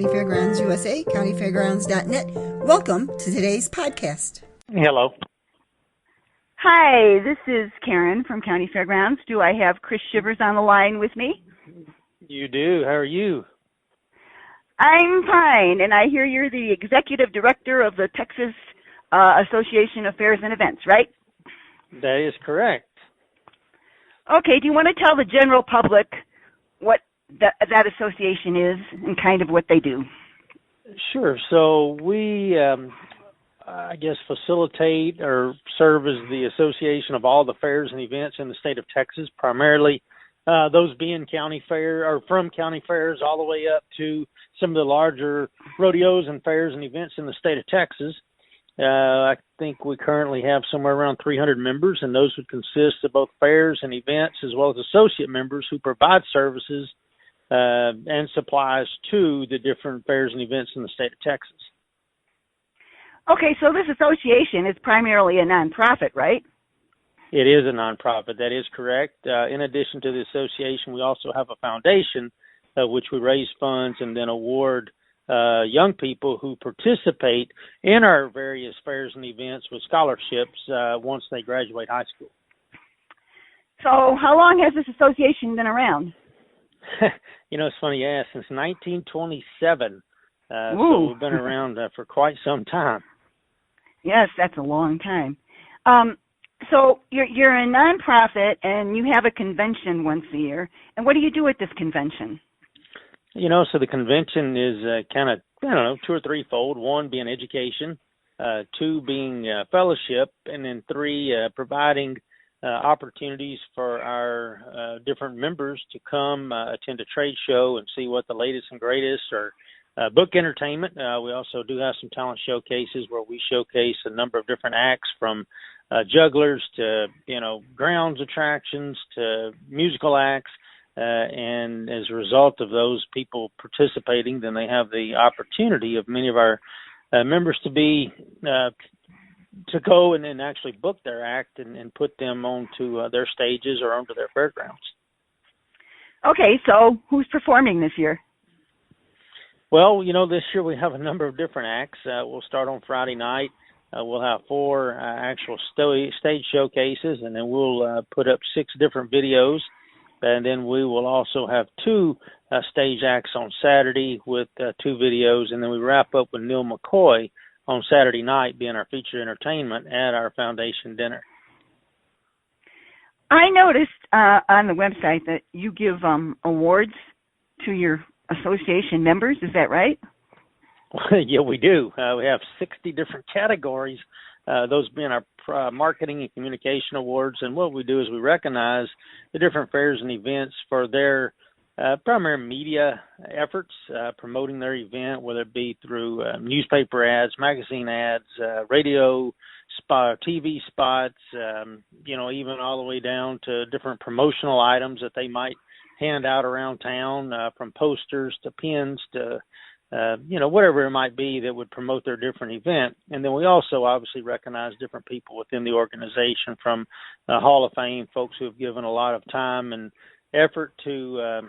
Fairgrounds USA, countyfairgrounds.net. Welcome to today's podcast. Hello. Hi, this is Karen from County Fairgrounds. Do I have Chris Shivers on the line with me? You do. How are you? I'm fine, and I hear you're the executive director of the Texas Association of Fairs and Events, right? That is correct. Okay, do you want to tell the general public what that association is and kind of what they do? Sure. So we, facilitate or serve as the association of all the fairs and events in the state of Texas, primarily those being county fair or from county fairs all the way up to some of the larger rodeos and fairs and events in the state of Texas. I think we currently have somewhere around 300 members, and those would consist of both fairs and events as well as associate members who provide services and supplies to the different fairs and events in the state of Texas. Okay, so this association is primarily a nonprofit, right? It is a nonprofit. That is correct. In addition to the association, we also have a foundation which we raise funds and then award young people who participate in our various fairs and events with scholarships once they graduate high school. So how long has this association been around? It's funny you ask. Since 1927. So we've been around for quite some time. Yes, that's a long time. So you're a nonprofit and you have a convention once a year. And what do you do at this convention? So the convention is kind of, two or threefold. One being education, two being fellowship, and then three, providing opportunities for our different members to come attend a trade show and see what the latest and greatest or book entertainment. We also do have some talent showcases where we showcase a number of different acts from jugglers to, grounds attractions to musical acts. And as a result of those people participating, then they have the opportunity of many of our members to be to go and then actually book their act and put them onto their stages or onto their fairgrounds. Okay, so who's performing this year? Well, this year we have a number of different acts. We'll start on Friday night. We'll have 4 actual stage showcases, and then we'll put up 6 different videos. And then we will also have 2 stage acts on Saturday with 2 videos, and then we wrap up with Neil McCoy on Saturday night being our featured entertainment at our foundation dinner. I noticed on the website that you give awards to your association members. Is that right? Yeah, we do. We have 60 different categories, those being our marketing and communication awards. And what we do is we recognize the different fairs and events for their primary media efforts, promoting their event, whether it be through newspaper ads, magazine ads, radio spot, TV spots, even all the way down to different promotional items that they might hand out around town, from posters to pins to whatever it might be that would promote their different event. And then we also obviously recognize different people within the organization, from Hall of Fame folks who have given a lot of time and effort to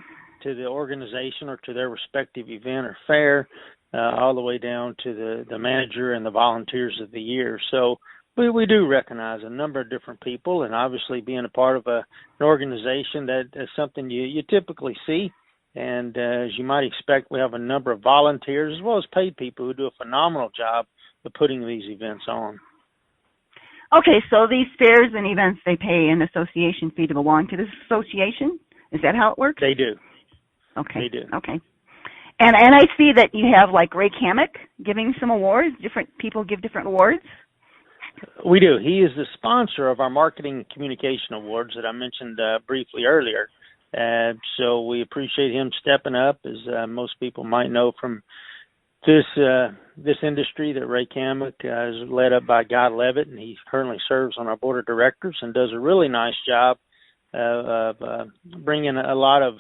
the organization or to their respective event or fair, all the way down to the manager and the volunteers of the year. So we do recognize a number of different people, and obviously being a part of an organization that is something you typically see. And as you might expect, we have a number of volunteers as well as paid people who do a phenomenal job of putting these events on. Okay, so these fairs and events, they pay an association fee to belong to this association? Is that how it works? They do. Okay. They do. Okay. And I see that you have like Ray Kamek giving some awards. Different people give different awards. We do. He is the sponsor of our Marketing and Communication Awards that I mentioned briefly earlier. So we appreciate him stepping up. As most people might know from this industry, that Ray Kamek is led up by Guy Levitt, and he currently serves on our board of directors and does a really nice job of bringing a lot of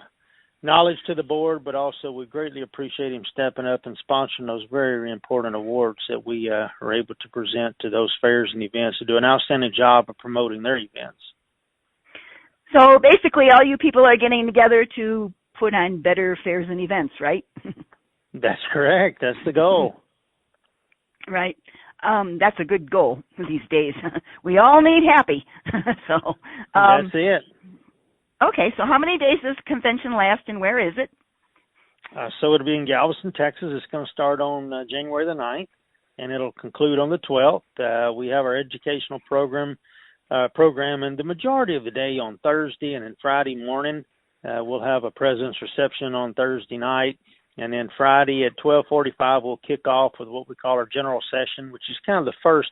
knowledge to the board, but also we greatly appreciate him stepping up and sponsoring those very important awards that we are able to present to those fairs and events to do an outstanding job of promoting their events. So basically all you people are getting together to put on better fairs and events, right? That's correct. That's the goal. Right. That's a good goal these days. We all need happy. So that's it. Okay, so how many days does the convention last, and where is it? So it'll be in Galveston, Texas. It's going to start on January the 9th, and it'll conclude on the 12th. We have our educational program, and the majority of the day on Thursday, and then Friday morning we'll have a president's reception on Thursday night, and then Friday at 12:45 we'll kick off with what we call our general session, which is kind of the first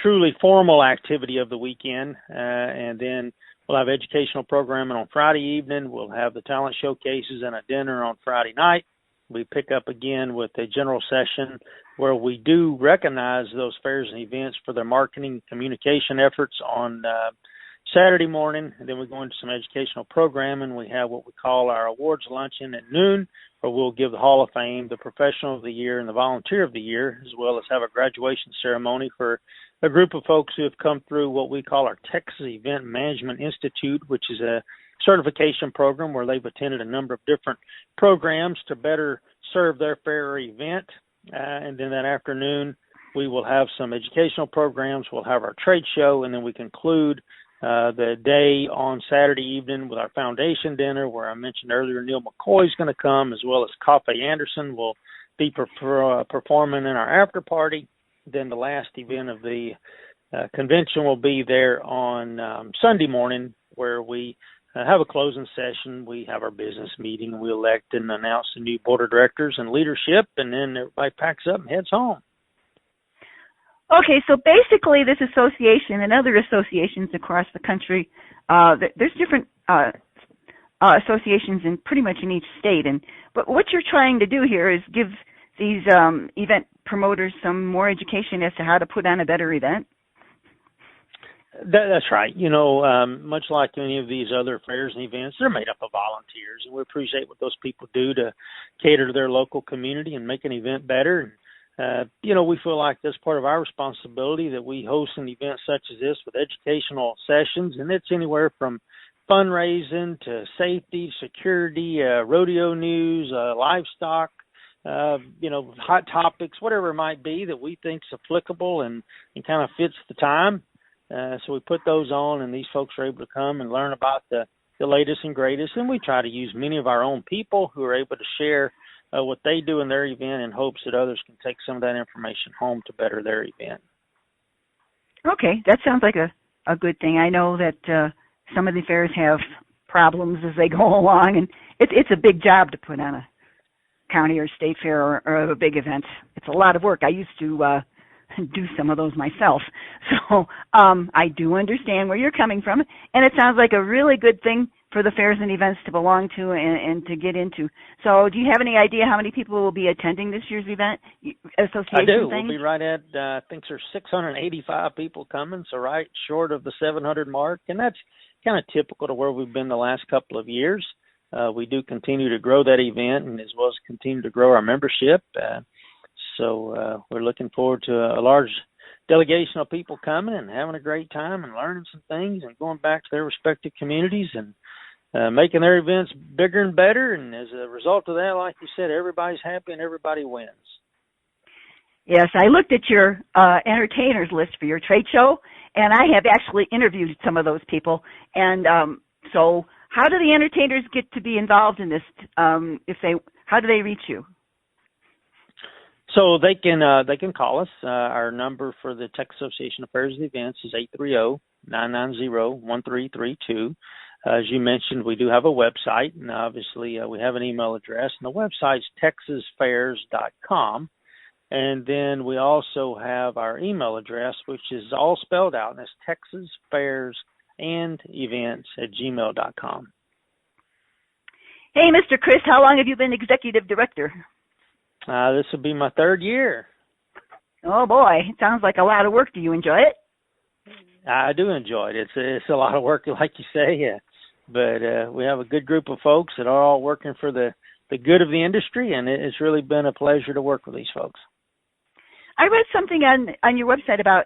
truly formal activity of the weekend, and then we'll have educational programming on Friday evening. We'll have the talent showcases and a dinner on Friday night. We pick up again with a general session where we do recognize those fairs and events for their marketing communication efforts on Saturday morning. And then we go into some educational programming. We have what we call our awards luncheon at noon, where we'll give the Hall of Fame, the Professional of the Year, and the Volunteer of the Year, as well as have a graduation ceremony for a group of folks who have come through what we call our Texas Event Management Institute, which is a certification program where they've attended a number of different programs to better serve their fair or event. And then that afternoon, we will have some educational programs. We'll have our trade show, and then we conclude the day on Saturday evening with our foundation dinner, where I mentioned earlier Neil McCoy is going to come, as well as Coffee Anderson will be performing in our after party. Then the last event of the convention will be there on Sunday morning, where we have a closing session. We have our business meeting. We elect and announce the new board of directors and leadership, and then everybody packs up and heads home. Okay, so basically this association and other associations across the country, there's different associations in pretty much in each state. But what you're trying to do here is give these event promoters some more education as to how to put on a better event. That's right. You know, much like any of these other fairs and events, they're made up of volunteers, and we appreciate what those people do to cater to their local community and make an event better. You know, we feel like that's part of our responsibility, that we host an event such as this with educational sessions, and it's anywhere from fundraising to safety, security, rodeo news, livestock, you know, hot topics, whatever it might be that we think is applicable and kind of fits the time. So we put those on, and these folks are able to come and learn about the latest and greatest. And we try to use many of our own people who are able to share what they do in their event in hopes that others can take some of that information home to better their event. Okay, that sounds like a good thing. I know that some of the fairs have problems as they go along, and it's a big job to put on a county or state fair or a big event. It's a lot of work. I used to do some of those myself. So I do understand where you're coming from, and it sounds like a really good thing for the fairs and events to belong to and to get into. So do you have any idea how many people will be attending this year's event, association I do. thing? We'll be right at, I think there's 685 people coming, so right short of the 700 mark, and that's kind of typical to where we've been the last couple of years. We do continue to grow that event, and as well as continue to grow our membership. So we're looking forward to a large delegation of people coming and having a great time and learning some things and going back to their respective communities and making their events bigger and better. And as a result of that, like you said, everybody's happy and everybody wins. Yes, I looked at your entertainers list for your trade show, and I have actually interviewed some of those people. And so how do the entertainers get to be involved in this? How do they reach you? So they can call us. Our number for the Texas Association of Fairs and Events is 830-990-1332. As you mentioned, we do have a website, and obviously we have an email address. And the website's texasfairs.com. And then we also have our email address, which is all spelled out, and it's texasfairsandevents@gmail.com. Hey, Mr. Chris, how long have you been executive director? This will be my third year. Oh, boy. It sounds like a lot of work. Do you enjoy it? I do enjoy it. It's a lot of work, like you say, yeah. But we have a good group of folks that are all working for the good of the industry, and it's really been a pleasure to work with these folks. I read something on your website about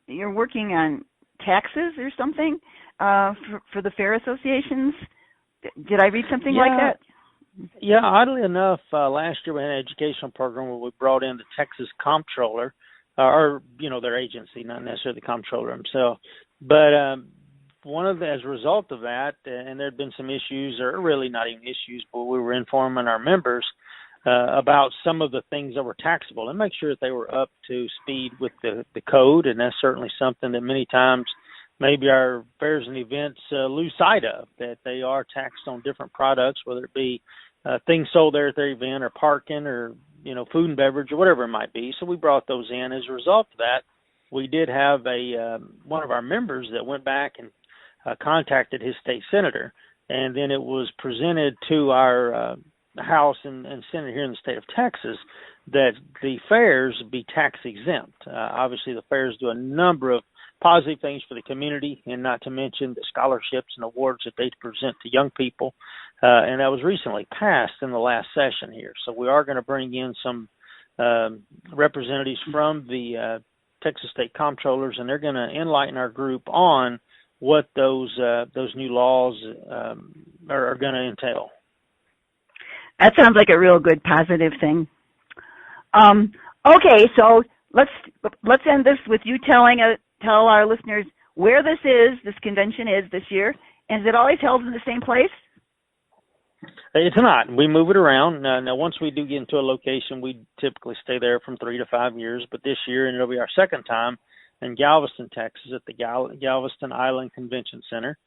you're working on taxes or something for the fair associations. Did I read something like that? Yeah, oddly enough, last year we had an educational program where we brought in the Texas comptroller, or their agency, not necessarily the comptroller himself. But as a result of that, and there had been some issues, or really not even issues, but we were informing our members about some of the things that were taxable and make sure that they were up to speed with the code. And that's certainly something that many times maybe our fairs and events lose sight of, that they are taxed on different products, whether it be things sold there at their event or parking or, food and beverage or whatever it might be. So we brought those in. As a result of that, we did have one of our members that went back and contacted his state senator, and then it was presented to our House and Senate here in the state of Texas that the fairs be tax exempt. Obviously, the fairs do a number of positive things for the community, and not to mention the scholarships and awards that they present to young people. And that was recently passed in the last session here. So we are going to bring in some representatives from the Texas State Comptrollers, and they're going to enlighten our group on what those new laws are going to entail. That sounds like a real good positive thing. Okay, so let's end this with you tell our listeners where this convention is this year, and is it always held in the same place? It's not. We move it around. Now, once we do get into a location, we typically stay there from 3 to 5 years, but this year, and it'll be our second time, in Galveston, Texas, at the Galveston Island Convention Center.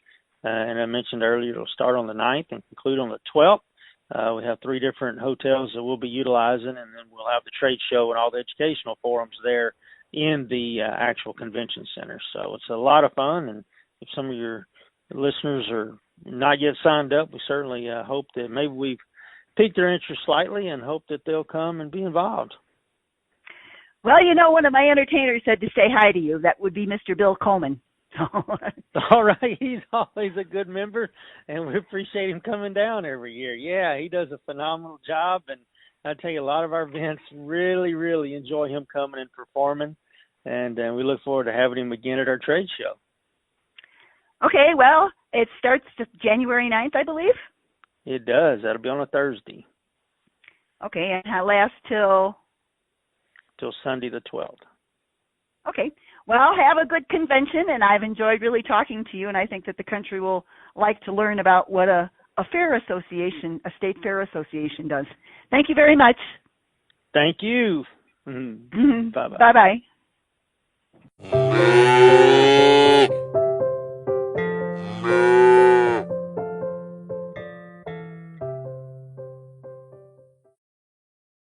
And I mentioned earlier, it'll start on the 9th and conclude on the 12th. We have 3 different hotels that we'll be utilizing, and then we'll have the trade show and all the educational forums there in the actual convention center. So it's a lot of fun, and if some of your listeners are not yet signed up, we certainly hope that maybe we've piqued their interest slightly and hope that they'll come and be involved. Well, one of my entertainers said to say hi to you. That would be Mr. Bill Coleman. All right. He's always a good member, and we appreciate him coming down every year. Yeah, he does a phenomenal job, and I tell you, a lot of our events really, really enjoy him coming and performing, and we look forward to having him again at our trade show. Okay, well, it starts January 9th, I believe? It does. That'll be on a Thursday. Okay, and it lasts till Sunday the 12th. Okay. Well, have a good convention, and I've enjoyed really talking to you, and I think that the country will like to learn about what a fair association, a state fair association does. Thank you very much. Thank you. Mm-hmm. Bye-bye. Bye-bye.